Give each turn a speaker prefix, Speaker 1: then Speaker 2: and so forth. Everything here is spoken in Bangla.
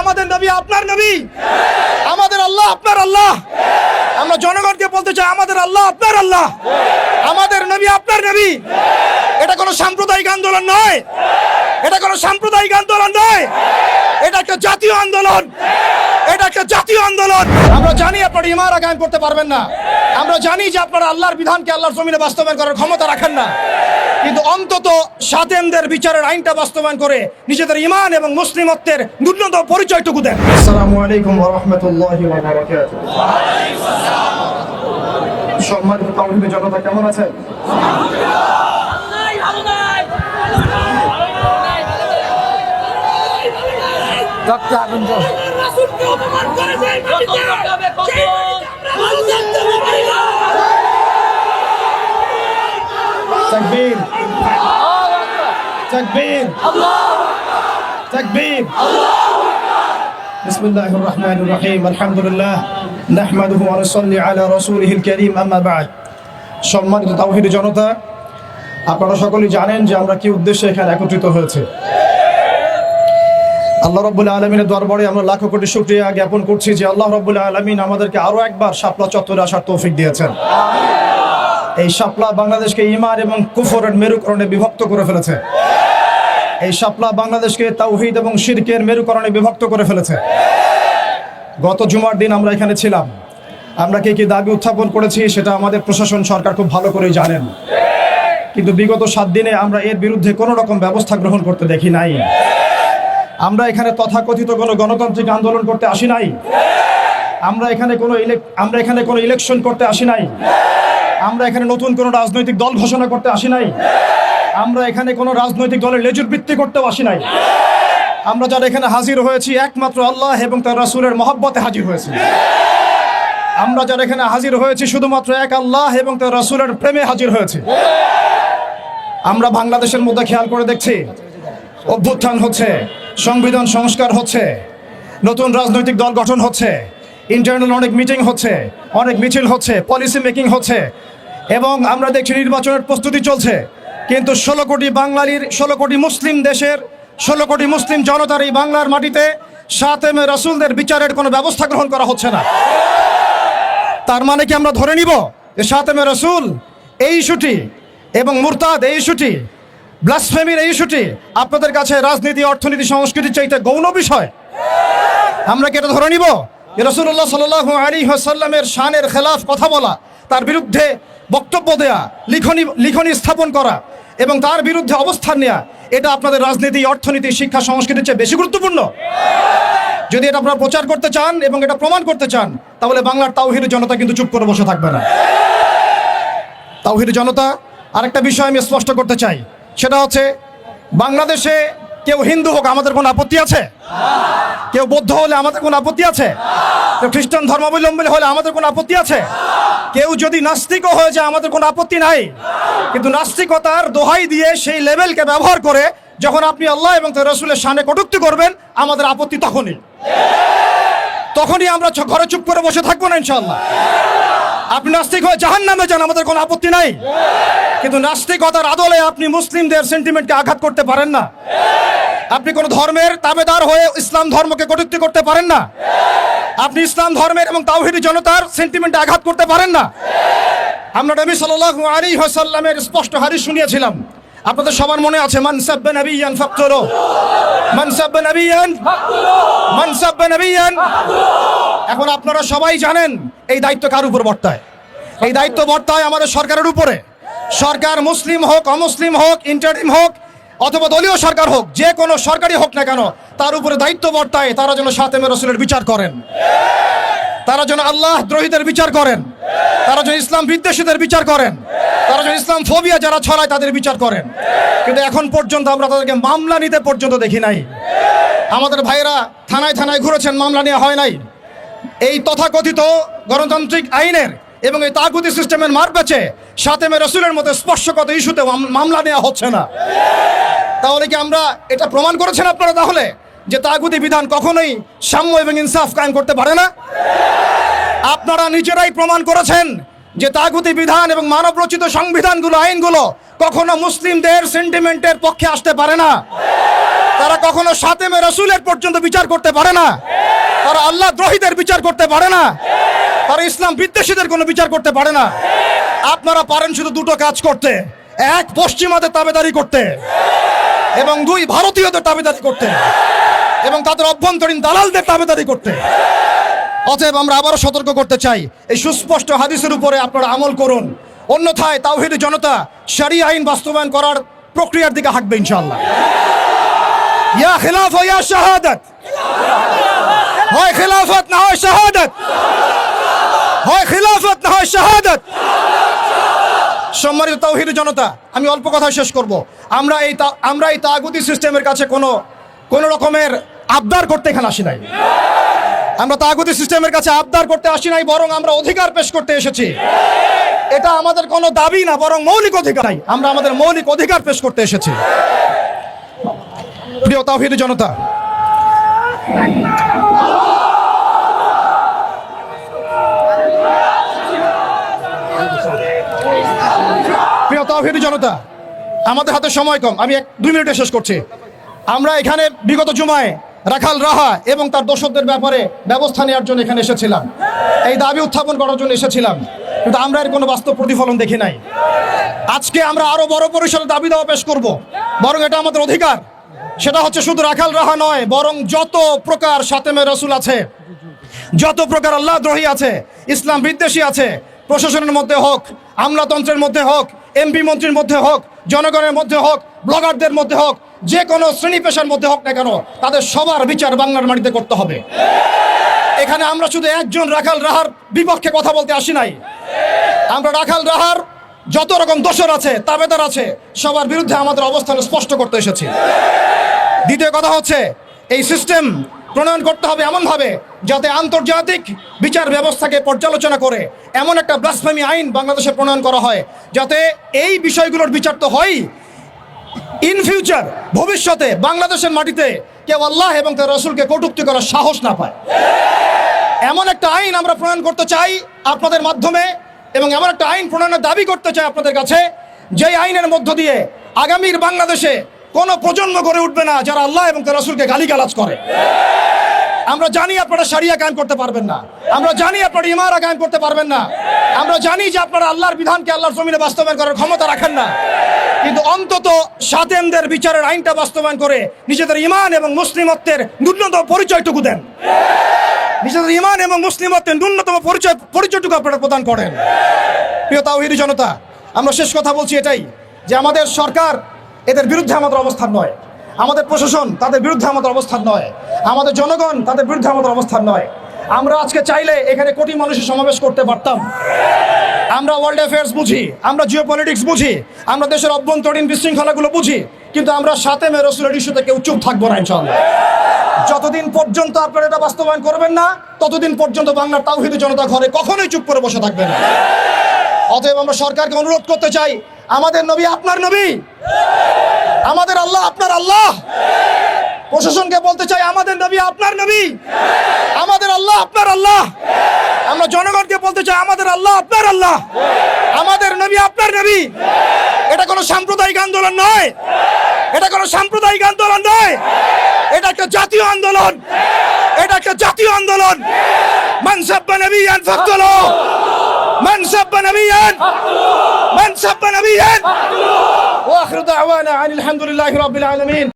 Speaker 1: আমাদের নবী আপনার নবী, আমাদের আল্লাহ আপনার আল্লাহ। আমরা জনগণকে বলতে চাই আমাদের আল্লাহ আপনার আল্লাহ, আমাদের নবী আপনার নবী। এটা কোনো সাম্প্রদায়িক আন্দোলন নয়, এটা কোনো সাম্প্রদায়িক আন্দোলন নয়, এটা একটা জাতীয় আন্দোলন, এটা একটা জাতীয় আন্দোলন। আমরা জানি আপনারা ইমারা কায়েম করতে পারবেন না, আমরা জানি যে আপনারা আল্লাহর বিধানকে আল্লাহর জমিনে বাস্তবায়ন করার ক্ষমতা রাখেন না, কিন্তু অন্তত সাতেমদের বিচারের আইনটা বাস্তবায়ন করে নিজেদের ঈমান এবং মুসলিমত্বের ন্যূনতম পরিচয়টুকু দেন। আসসালামু আলাইকুম ওয়া রাহমাতুল্লাহি ওয়া বারাকাতুহু। সম্মানিত তাওহীদের জনতা, কেমন আছেন? তাকবীর, তাকবীর, তাকবীর। বিসমিল্লাহির রহমানির রহিম। আলহামদুলিল্লাহ নাহমাদুহু ওয়া নুসাল্লি আলা রাসূলিহিল কারীম, আম্মা বা'দ। সম্মানিত তাওহীদের জনতা, আপনারা সকলেই জানেন যে আমরা কি উদ্দেশ্যে এখানে একত্রিত হয়েছে। আল্লাহ রাব্বুল আলামিনের দরবারে আমরা লাখো কোটি শুকরিয়া জ্ঞাপন করছি যে আল্লাহ রাব্বুল আলামিন আমাদেরকে আরো একবার শাপলা চত্বরে আসার তৌফিক দিয়েছেন। এই শাপলা বাংলাদেশকে ঈমান এবং কুফরের মেরুকরণে বিভক্ত করে ফেলেছে। এই শাপলা বাংলাদেশকে তাওহীদ এবং শিরকের মেরুকরণে বিভক্ত করে ফেলেছে। গত জুমার দিন আমরা এখানে ছিলাম, আমরা কি দাবি উত্থাপন করেছি সেটা আমাদের প্রশাসন সরকার খুব ভালো করেই জানেন, কিন্তু বিগত 7 দিনে আমরা এর বিরুদ্ধে কোনো রকম ব্যবস্থা গ্রহণ করতে দেখি নাই। আমরা এখানে তথাকথিত কোনো গণতান্ত্রিক আন্দোলন করতে আসি নাই, আমরা এখানে কোনো ইলেকশন করতে আসি নাই, আমরা এখানে নতুন কোনো রাজনৈতিক দল ঘোষণা করতে আসি নাই, আমরা এখানে কোনো রাজনৈতিক দলের লেজুর বৃত্তি করতেও আসি নাই। আমরা যারা এখানে হাজির হয়েছি একমাত্র আল্লাহ এবং তার রাসূলের মহব্বতে হাজির হয়েছি। আমরা যারা এখানে হাজির হয়েছি শুধুমাত্র এক আল্লাহ এবং তার রাসূলের প্রেমে হাজির হয়েছি। আমরা বাংলাদেশের মধ্যে খেয়াল করে দেখছি অভ্যুত্থান হচ্ছে, সংবিধান সংস্কার হচ্ছে, নতুন রাজনৈতিক দল গঠন হচ্ছে, ইন্টারনাল অনেক মিটিং হচ্ছে, অনেক মিছিল হচ্ছে, পলিসি মেকিং হচ্ছে, এবং আমরা দেখছি নির্বাচনের প্রস্তুতি চলছে। কিন্তু 16 কোটি বাঙালির, 16 কোটি মুসলিম দেশের, 16 কোটি মুসলিম জনতার এই বাংলার মাটিতে সাতেমে রাসূলদের বিচারের কোনো ব্যবস্থা গ্রহণ করা হচ্ছে না। তার মানে কি আমরা ধরে নিব যে সাতেমে রাসূল এই ইস্যুটি এবং মুরতাদ এই ইস্যুটি, ব্লাসফেমির এই ইস্যুটি আপনাদের কাছে রাজনীতি, অর্থনীতি, সংস্কৃতির চাইতে গৌণ বিষয়? আমরা কি এটা ধরে নিব? রাসূলুল্লাহ সাল্লাল্লাহু আলাইহি ওয়াসাল্লামের শানের খেলাফ কথা বলা, তার বিরুদ্ধে বক্তব্য দেয়া, লিখনি স্থাপন করা এবং তার বিরুদ্ধে অবস্থান নেওয়া, এটা আপনাদের রাজনীতি, অর্থনীতি, শিক্ষা, সংস্কৃতির চেয়ে বেশি গুরুত্বপূর্ণ? যদি এটা আপনারা প্রচার করতে চান এবং এটা প্রমাণ করতে চান, তাহলে বাংলার তাওহীদের জনতা কিন্তু চুপ করে বসে থাকবে না। তাওহীদের জনতা, আরেকটা বিষয় আমি স্পষ্ট করতে চাই, সেটা হচ্ছে বাংলাদেশে কেউ হিন্দু হোক আমাদের কোনো আপত্তি আছে? কেউ বৌদ্ধ হলে আমাদের কোনো আপত্তি আছে? কেউ খ্রিস্টান ধর্মাবলম্বী হলে আমাদের কোনো আপত্তি আছে? কেউ যদি নাস্তিকও হয়ে যায় আমাদের কোনো আপত্তি নাই। কিন্তু নাস্তিকতার দোহাই দিয়ে সেই লেভেলকে ব্যবহার করে যখন আপনি আল্লাহ এবং তার রাসূলের শানে কটূক্তি করবেন, আমাদের আপত্তি তখনই আমরা ঘরে চুপ করে বসে থাকবো না ইনশাআল্লাহ। আপনি নাস্তিক হয়ে জাহান্নামে যান, আমাদের কোনো আপত্তি নাই, কিন্তু নাস্তিকতার আদলে আপনি মুসলিমদের সেন্টিমেন্টকে আঘাত করতে পারেন না। আপনি কোন ধর্মের তাবেদার হয়ে ইসলাম ধর্মকে কটূক্তি করতে পারেন না। আপনি ইসলাম ধর্মের এবং তাওহীদি জনতার সেন্টিমেন্টে আঘাত করতে পারেন না। আমরা নবী সাল্লাল্লাহু আলাইহি ওয়াসাল্লামের স্পষ্ট হাদিস শুনিয়েছিলাম, আপনাদের সবার মনে আছে, মান সাব্বা নাবিয়ান ফাকতুলু, মান সাব্বা নাবিয়ান ফাকতুলু, মান সাব্বা নাবিয়ান। এখন আপনারা সবাই জানেন এই দায়িত্ব কার উপর বর্তায়? এই দায়িত্ব বর্তায় আমাদের সরকারের উপরে। সরকার মুসলিম হোক, অমুসলিম হোক, ইন্টারিম হোক অথবা দলীয় সরকার হোক, যে কোনো সরকারি হোক না কেন, তার উপরে দায়িত্ব বর্তায় তারা যেন সাতেমে রাসূলের বিচার করেন, তারা যেন আল্লাহ দ্রোহীদের বিচার করেন, তারা যেন ইসলাম বিদ্বেষীদের বিচার করেন, তারা যেন ইসলাম ফোবিয়া যারা ছড়ায় তাদের বিচার করেন। কিন্তু এখন পর্যন্ত আমরা তাদেরকে মামলা নিতে পর্যন্ত দেখি নাই। আমাদের ভাইয়েরা থানায় থানায় ঘুরেছেন, মামলা নেওয়া হয় নাই। এই তথাকথিত গণতান্ত্রিক আইনের এবং এই তাগুতি সিস্টেমের মারপ্যাচে সাতেমে রাসূলের মতো স্পর্শকাতর ইস্যুতে মামলা নেওয়া হচ্ছে না। তাহলে কি আমরা এটা প্রমাণ করেছেন আপনারা তাহলে যে তাগুতি বিধান কখনোই সাম্য এবং ইনসাফ কায়েম করতে পারে না? আপনারা নিজেরাই প্রমাণ করেছেন যে তাগুতি বিধান এবং মানবরচিত সংবিধানগুলো, আইনগুলো কখনো মুসলিমদের সেন্টিমেন্টের পক্ষে আসতে পারে না। তারা কখনো সাতেমে রাসূলের পর্যন্ত বিচার করতে পারে না, তারা আল্লাহ দ্রোহীদের বিচার করতে পারে না, তারা ইসলাম বিদ্বেষীদের কোনো বিচার করতে পারে না। আপনারা পারেন শুধু দুটো কাজ করতে, এক পশ্চিমাদের তাবেদারি করতে এবং দুই ভারতীয়দের তাবেদারি করতে এবং তাদের অভ্যন্তরীণ দালালদের তাবেদারি করতে। অতএব আমরা আবারও সতর্ক করতে চাই, এই সুস্পষ্ট হাদিসের উপরে আপনারা আমল করুন, অন্যথায় তাওহীদি জনতা শরিয়া আইন বাস্তবায়ন করার প্রক্রিয়ার দিকে হাঁটবে ইনশাআল্লাহ। ইয়া খিলাফা ইয়া শাহাদাত, হয় খিলাফত না হয় শাহাদাত, হয় খিলাফত না হয় শাহাদাত। সম্মানিত তাওহীদি জনতা, আমি অল্প কথা শেষ করব। আমরা এই তাগুতি সিস্টেমের কাছে কোনো রকমের আবদার করতে এখানে আসি নাই। আমরা তাগুতি সিস্টেমের কাছে আবদার করতে আসি নাই, বরং আমরা অধিকার পেশ করতে এসেছি। এটা আমাদের কোনো দাবি না, বরং মৌলিক অধিকার। আমরা আমাদের মৌলিক অধিকার পেশ করতে এসেছি। প্রিয় তাওহীদি জনতা, প্রিয় তাওহীদি জনতা, আমাদের হাতে সময় কম, আমি 2 মিনিটে শেষ করছি। আমরা এখানে বিগত জুমায় রাখাল রাহা এবং তার দোষকদের ব্যাপারে ব্যবস্থা নেওয়ার জন্য এখানে এসেছিলাম, এই দাবি উত্থাপন করার জন্য এসেছিলাম, কিন্তু আমরা এর কোনো বাস্তব প্রতিফলন দেখি নাই। আজকে আমরা আরো বড় পরিসরে দাবি দেওয়া পেশ করব, বরং এটা আমাদের অধিকার। সেটা হচ্ছে শুধু রাখাল রাহা নয়, বরং যত প্রকার সাতেমে রাসূল আছে, যত প্রকার আল্লাহ দ্রোহী আছে, ইসলাম বিদ্বেষী আছে, প্রশাসনের মধ্যে হোক, আমলাতন্ত্রের মধ্যে হোক, এমপি মন্ত্রীর মধ্যে হোক, জনগণের মধ্যে হোক, ব্লগারদের মধ্যে হোক, যে কোনো শ্রেণী পেশার মধ্যে হোক না কেন, তাদের সবার বিচার বাংলার মাটিতে করতে হবে। এখানে আমরা শুধু একজন রাখাল রাহার বিপক্ষে কথা বলতে আসি নাই, আমরা রাখাল রাহার যত রকম দোষর আছে, তাবেদার আছে, সবার বিরুদ্ধে আমাদের অবস্থান স্পষ্ট করতে এসেছি। দ্বিতীয় কথা হচ্ছে, এই সিস্টেম প্রণয়ন করতে হবে এমনভাবে যাতে আন্তর্জাতিক বিচার ব্যবস্থাকে পর্যালোচনা করে এমন একটা ব্লাসফেমি আইন বাংলাদেশে প্রণয়ন করা হয়, যাতে এই বিষয়গুলোর বিচার তো হয়, ইন ফিউচার ভবিষ্যতে বাংলাদেশের মাটিতে কেউ আল্লাহ এবং তার রাসূলকে কটূক্তি করার সাহস না পায়। এমন একটা আইন আমরা প্রণয়ন করতে চাই আপনাদের মাধ্যমে, এবং এমন একটা আইন প্রণয়নের দাবি করতে চাই আপনাদের কাছে, যেই আইনের মধ্য দিয়ে আগামীর বাংলাদেশে কোনো প্রজন্ম গড়ে উঠবে না যারা আল্লাহ এবং তার রাসূলকে গালিগালাজ করে। আমরা জানি আপনারা শরিয়া কায়েম করতে পারবেন না, আমরা জানি আপনারা ইমারা কায়েম করতে পারবেন না, আমরা জানি যে আপনারা আল্লাহর বিধানকে আল্লাহর জমিনে বাস্তবায়ন করার ক্ষমতা রাখেন না, কিন্তু অন্তত সাতেমদের বিচারের আইনটা বাস্তবায়ন করে নিজেদের ঈমান এবং মুসলিমত্বের ন্যূনতম পরিচয়টুকু দেন। নিজেদের ঈমান এবং মুসলিমত্বের ন্যূনতম পরিচয়টুকু আপনারা প্রদান করেন। প্রিয় তাওহীদি জনতা, আমরা শেষ কথা বলছি এটাই, যে আমাদের সরকার এদের বিরুদ্ধে আমাদের অবস্থান নয়, আমাদের প্রশাসন তাদের বিরুদ্ধে আমাদের অবস্থান নয়, আমাদের জনগণ তাদের বিরুদ্ধে আমাদের অবস্থান নয়। আমরা আজকে চাইলে এখানে কোটি মানুষের সমাবেশ করতে পারতাম। আমরা ওয়ার্ল্ড অ্যাফেয়ার্স বুঝি, আমরা জিও পলিটিক্স বুঝি, আমরা দেশের অভ্যন্তরীণ বিশৃঙ্খলাগুলো বুঝি, কিন্তু আমরা সাতেমে রাসূলের ইস্যুতে কেউ চুপ থাকবো না ইনশাআল্লাহ। যতদিন পর্যন্ত আপনারা এটা বাস্তবায়ন করবেন না, ততদিন পর্যন্ত বাংলার তাওহীদি জনতা ঘরে কখনোই চুপ করে বসে থাকবে না। অতএব আমরা সরকারকে অনুরোধ করতে চাই, আমাদের নবী আপনার নবী, আমাদের আল্লাহ আপনার আল্লাহ। প্রশাসনকে বলতে চাই, আমাদের নবী আপনার নবী, আমাদের আল্লাহ আপনার আল্লাহ। আমরা জনগণকে বলতে চাই, আমাদের আল্লাহ আপনার আল্লাহ, আমাদের নবী আপনার নবী। এটা কোনো সাম্প্রদায়িক আন্দোলন নয়, এটা কোনো সাম্প্রদায়িক আন্দোলন নয়, এটা একটা জাতীয় আন্দোলন, এটা একটা জাতীয় আন্দোলন। মান সাব্বা নবিয়ান ফাকতুলুহু, মান সাব্বা নবিয়ান, মান সাব্বা নবিয়ান। ওয়া আখিরু দাওয়ানা আনিল হামদুলিল্লাহি রাব্বিল আলামিন।